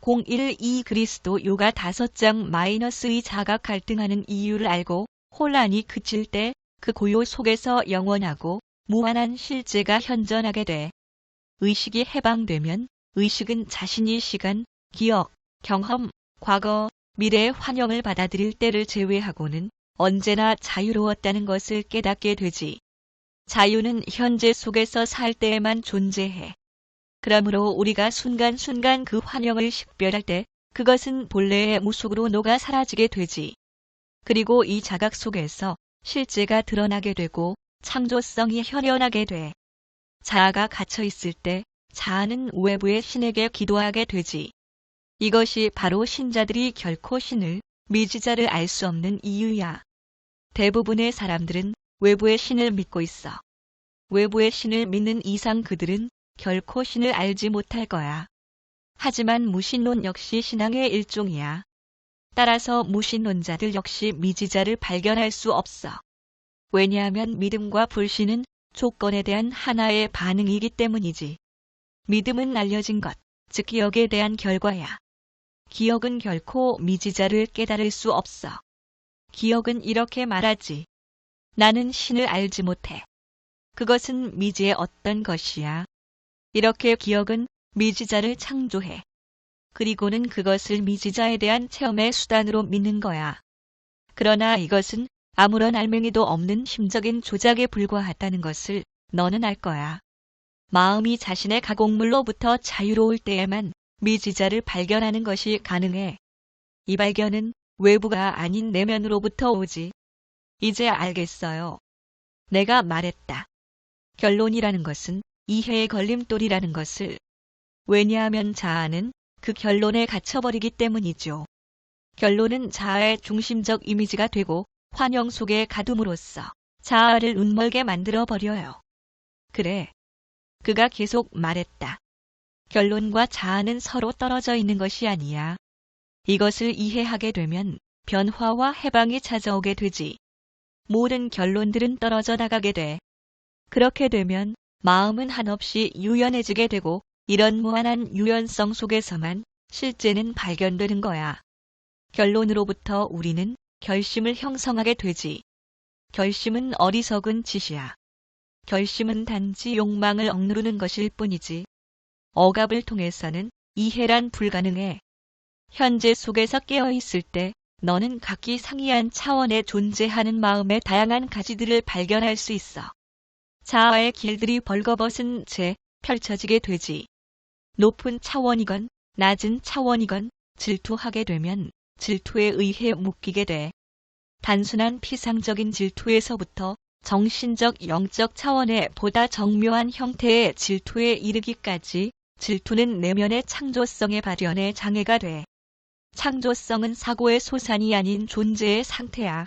012 그리스도요가 5장-2 자각 갈등하는 이유를 알고 혼란이 그칠 때 그 고요 속에서 영원하고 무한한 실제가 현존하게 돼. 의식이 해방되면 의식은 자신이 시간, 기억, 경험, 과거, 미래의 환영을 받아들일 때를 제외하고는 언제나 자유로웠다는 것을 깨닫게 되지. 자유는 현재 속에서 살 때에만 존재해. 그러므로 우리가 순간순간 그 환영을 식별할 때 그것은 본래의 무속으로 녹아 사라지게 되지. 그리고 이 자각 속에서 실제가 드러나게 되고 창조성이 현현하게 돼. 자아가 갇혀 있을 때 자아는 외부의 신에게 기도하게 되지. 이것이 바로 신자들이 결코 신을, 미지자를 알 수 없는 이유야. 대부분의 사람들은 외부의 신을 믿고 있어. 외부의 신을 믿는 이상 그들은 결코 신을 알지 못할 거야. 하지만 무신론 역시 신앙의 일종이야. 따라서 무신론자들 역시 미지자를 발견할 수 없어. 왜냐하면 믿음과 불신은 조건에 대한 하나의 반응이기 때문이지. 믿음은 알려진 것, 즉 기억에 대한 결과야. 기억은 결코 미지자를 깨달을 수 없어. 기억은 이렇게 말하지. 나는 신을 알지 못해. 그것은 미지의 어떤 것이야. 이렇게 기억은 미지자를 창조해. 그리고는 그것을 미지자에 대한 체험의 수단으로 믿는 거야. 그러나 이것은 아무런 알맹이도 없는 심적인 조작에 불과하다는 것을 너는 알 거야. 마음이 자신의 가공물로부터 자유로울 때에만 미지자를 발견하는 것이 가능해. 이 발견은 외부가 아닌 내면으로부터 오지. 이제 알겠어요. 내가 말했다. 결론이라는 것은 이해의 걸림돌이라는 것을. 왜냐하면 자아는 그 결론에 갇혀버리기 때문이죠. 결론은 자아의 중심적 이미지가 되고 환영 속에 가둠으로써 자아를 눈멀게 만들어버려요. 그래. 그가 계속 말했다. 결론과 자아는 서로 떨어져 있는 것이 아니야. 이것을 이해하게 되면 변화와 해방이 찾아오게 되지. 모든 결론들은 떨어져 나가게 돼. 그렇게 되면 마음은 한없이 유연해지게 되고 이런 무한한 유연성 속에서만 실제는 발견되는 거야. 결론으로부터 우리는 결심을 형성하게 되지. 결심은 어리석은 짓이야. 결심은 단지 욕망을 억누르는 것일 뿐이지. 억압을 통해서는 이해란 불가능해. 현재 속에서 깨어있을 때 너는 각기 상이한 차원에 존재하는 마음의 다양한 가지들을 발견할 수 있어. 자아의 길들이 벌거벗은 채 펼쳐지게 되지. 높은 차원이건 낮은 차원이건 질투하게 되면 질투에 의해 묶이게 돼. 단순한 피상적인 질투에서부터 정신적 영적 차원의 보다 정묘한 형태의 질투에 이르기까지 질투는 내면의 창조성의 발현에 장애가 돼. 창조성은 사고의 소산이 아닌 존재의 상태야.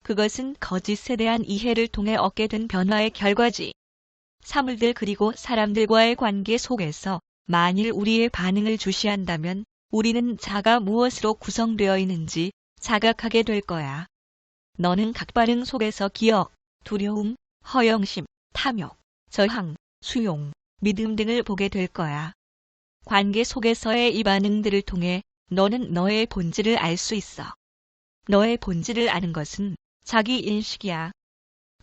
그것은 거짓에 대한 이해를 통해 얻게 된 변화의 결과지. 사물들 그리고 사람들과의 관계 속에서 만일 우리의 반응을 주시한다면 우리는 자가 무엇으로 구성되어 있는지 자각하게 될 거야. 너는 각 반응 속에서 기억, 두려움, 허영심, 탐욕, 저항, 수용, 믿음 등을 보게 될 거야. 관계 속에서의 이 반응들을 통해 너는 너의 본질을 알 수 있어. 너의 본질을 아는 것은 자기 인식이야.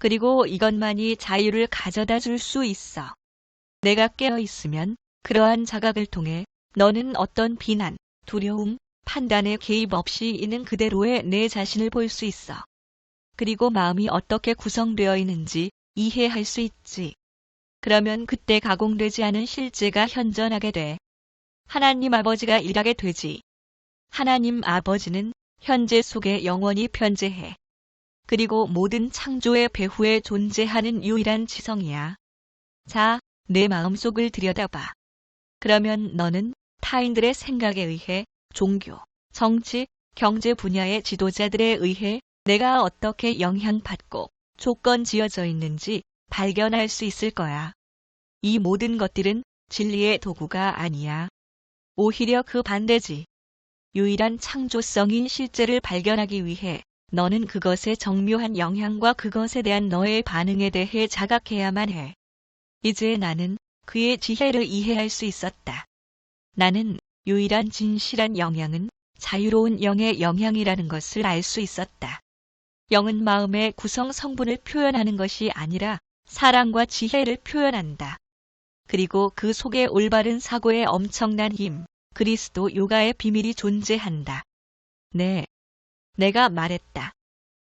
그리고 이것만이 자유를 가져다 줄 수 있어. 내가 깨어 있으면 그러한 자각을 통해 너는 어떤 비난, 두려움, 판단에 개입 없이 있는 그대로의 내 자신을 볼 수 있어. 그리고 마음이 어떻게 구성되어 있는지 이해할 수 있지. 그러면 그때 가공되지 않은 실제가 현존하게 돼. 하나님 아버지가 일하게 되지. 하나님 아버지는 현재 속에 영원히 편재해. 그리고 모든 창조의 배후에 존재하는 유일한 지성이야. 자, 내 마음속을 들여다봐. 그러면 너는 타인들의 생각에 의해 종교, 정치, 경제 분야의 지도자들에 의해 내가 어떻게 영향받고 조건 지어져 있는지 발견할 수 있을 거야. 이 모든 것들은 진리의 도구가 아니야. 오히려 그 반대지. 유일한 창조성인 실제를 발견하기 위해 너는 그것의 정묘한 영향과 그것에 대한 너의 반응에 대해 자각해야만 해. 이제 나는 그의 지혜를 이해할 수 있었다. 나는 유일한 진실한 영향은 자유로운 영의 영향이라는 것을 알 수 있었다. 영은 마음의 구성 성분을 표현하는 것이 아니라 사랑과 지혜를 표현한다. 그리고 그 속에 올바른 사고의 엄청난 힘, 그리스도 요가의 비밀이 존재한다. 네, 내가 말했다.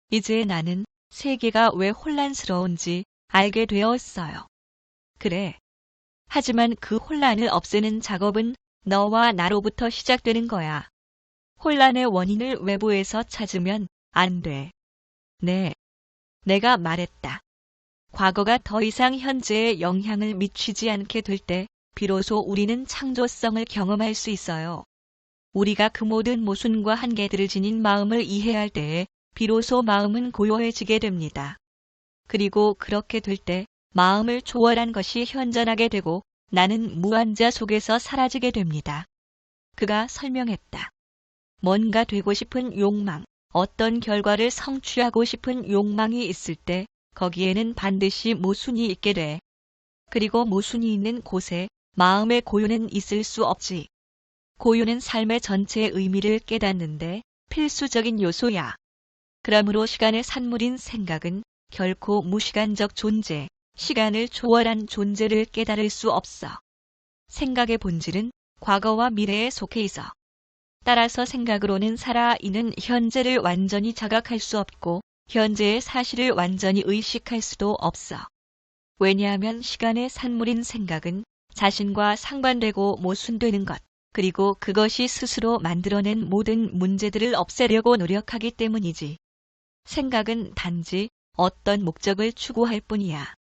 이제 나는 세계가 왜 혼란스러운지 알게 되었어요. 그래. 하지만 그 혼란을 없애는 작업은 너와 나로부터 시작되는 거야. 혼란의 원인을 외부에서 찾으면 안 돼. 네, 내가 말했다. 과거가 더 이상 현재에 영향을 미치지 않게 될 때 비로소 우리는 창조성을 경험할 수 있어요. 우리가 그 모든 모순과 한계들을 지닌 마음을 이해할 때에 비로소 마음은 고요해지게 됩니다. 그리고 그렇게 될 때 마음을 초월한 것이 현존하게 되고 나는 무한자 속에서 사라지게 됩니다. 그가 설명했다. 뭔가 되고 싶은 욕망, 어떤 결과를 성취하고 싶은 욕망이 있을 때 거기에는 반드시 모순이 있게 돼. 그리고 모순이 있는 곳에 마음의 고요는 있을 수 없지. 고요는 삶의 전체의 의미를 깨닫는데 필수적인 요소야. 그러므로 시간의 산물인 생각은 결코 무시간적 존재, 시간을 초월한 존재를 깨달을 수 없어. 생각의 본질은 과거와 미래에 속해 있어. 따라서 생각으로는 살아 있는 현재를 완전히 자각할 수 없고 현재의 사실을 완전히 의식할 수도 없어. 왜냐하면 시간의 산물인 생각은 자신과 상반되고 모순되는 것, 그리고 그것이 스스로 만들어낸 모든 문제들을 없애려고 노력하기 때문이지. 생각은 단지 어떤 목적을 추구할 뿐이야.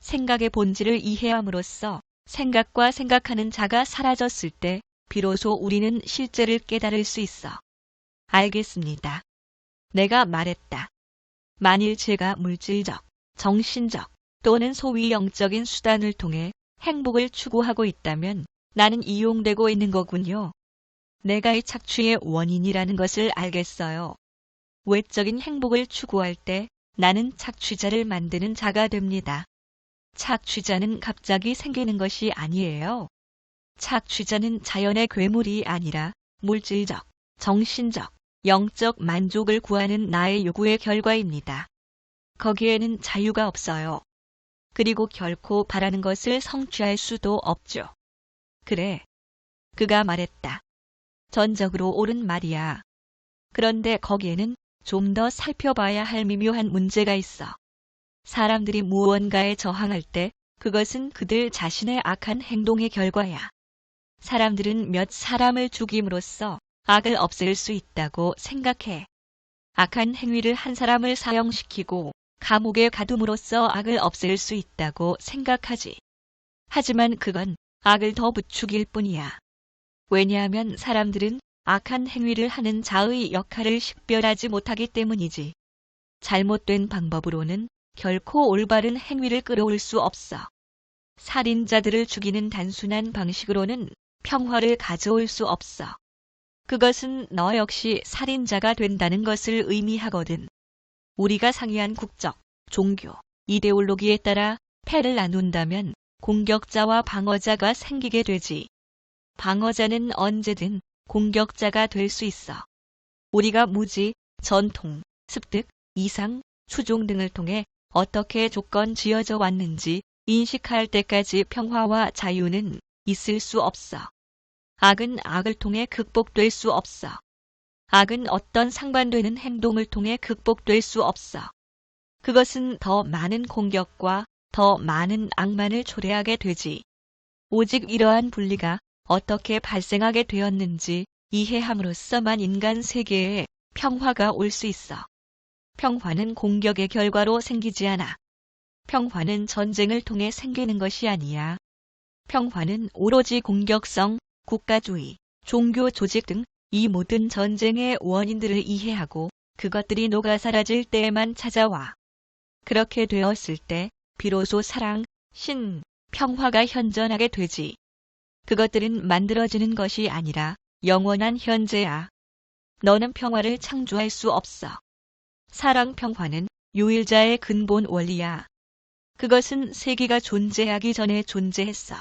생각의 본질을 이해함으로써 생각과 생각하는 자가 사라졌을 때 비로소 우리는 실제를 깨달을 수 있어. 알겠습니다. 내가 말했다. 만일 제가 물질적, 정신적 또는 소위 영적인 수단을 통해 행복을 추구하고 있다면 나는 이용되고 있는 거군요. 내가 이 착취의 원인이라는 것을 알겠어요. 외적인 행복을 추구할 때 나는 착취자를 만드는 자가 됩니다. 착취자는 갑자기 생기는 것이 아니에요. 착취자는 자연의 괴물이 아니라 물질적, 정신적, 영적 만족을 구하는 나의 요구의 결과입니다. 거기에는 자유가 없어요. 그리고 결코 바라는 것을 성취할 수도 없죠. 그래. 그가 말했다. 전적으로 옳은 말이야. 그런데 거기에는 좀 더 살펴봐야 할 미묘한 문제가 있어. 사람들이 무언가에 저항할 때 그것은 그들 자신의 악한 행동의 결과야. 사람들은 몇 사람을 죽임으로써 악을 없앨 수 있다고 생각해. 악한 행위를 한 사람을 사형시키고 감옥에 가둠으로써 악을 없앨 수 있다고 생각하지. 하지만 그건 악을 더 부추길 뿐이야. 왜냐하면 사람들은 악한 행위를 하는 자의 역할을 식별하지 못하기 때문이지. 잘못된 방법으로는 결코 올바른 행위를 끌어올 수 없어. 살인자들을 죽이는 단순한 방식으로는 평화를 가져올 수 없어. 그것은 너 역시 살인자가 된다는 것을 의미하거든. 우리가 상이한 국적, 종교, 이데올로기에 따라 패를 나눈다면 공격자와 방어자가 생기게 되지. 방어자는 언제든 공격자가 될 수 있어. 우리가 무지, 전통, 습득, 이상, 추종 등을 통해 어떻게 조건 지어져 왔는지 인식할 때까지 평화와 자유는 있을 수 없어. 악은 악을 통해 극복될 수 없어. 악은 어떤 상반되는 행동을 통해 극복될 수 없어. 그것은 더 많은 공격과 더 많은 악만을 초래하게 되지. 오직 이러한 분리가 어떻게 발생하게 되었는지 이해함으로써만 인간 세계에 평화가 올 수 있어. 평화는 공격의 결과로 생기지 않아. 평화는 전쟁을 통해 생기는 것이 아니야. 평화는 오로지 공격성, 국가주의, 종교 조직 등 이 모든 전쟁의 원인들을 이해하고 그것들이 녹아 사라질 때에만 찾아와. 그렇게 되었을 때 비로소 사랑, 신, 평화가 현존하게 되지. 그것들은 만들어지는 것이 아니라 영원한 현재야. 너는 평화를 창조할 수 없어. 사랑 평화는 유일자의 근본 원리야. 그것은 세계가 존재하기 전에 존재했어.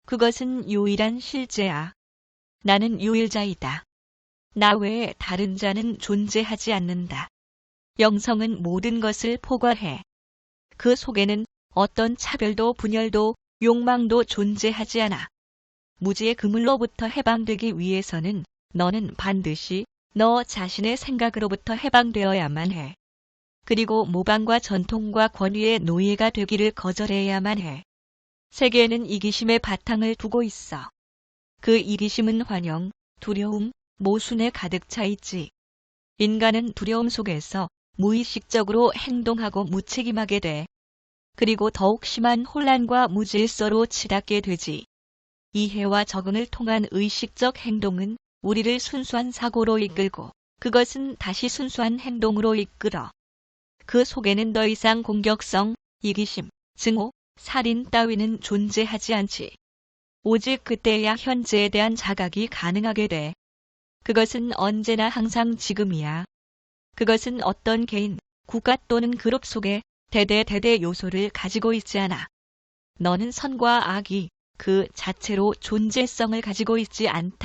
그것은 유일한 실제야. 나는 유일자이다. 나 외에 다른 자는 존재하지 않는다. 영성은 모든 것을 포괄해. 그 속에는 어떤 차별도 분열도 욕망도 존재하지 않아. 무지의 그물로부터 해방되기 위해서는 너는 반드시 너 자신의 생각으로부터 해방되어야만 해. 그리고 모방과 전통과 권위의 노예가 되기를 거절해야만 해. 세계에는 이기심의 바탕을 두고 있어. 그 이기심은 환영, 두려움, 모순에 가득 차 있지. 인간은 두려움 속에서 무의식적으로 행동하고 무책임하게 돼. 그리고 더욱 심한 혼란과 무질서로 치닫게 되지. 이해와 적응을 통한 의식적 행동은 우리를 순수한 사고로 이끌고 그것은 다시 순수한 행동으로 이끌어. 그 속에는 더 이상 공격성, 이기심, 증오, 살인 따위는 존재하지 않지. 오직 그때야 현재에 대한 자각이 가능하게 돼. 그것은 언제나 항상 지금이야. 그것은 어떤 개인, 국가 또는 그룹 속에 대대 요소를 가지고 있지 않아. 너는 선과 악이 그 자체로 존재성을 가지고 있지 않다.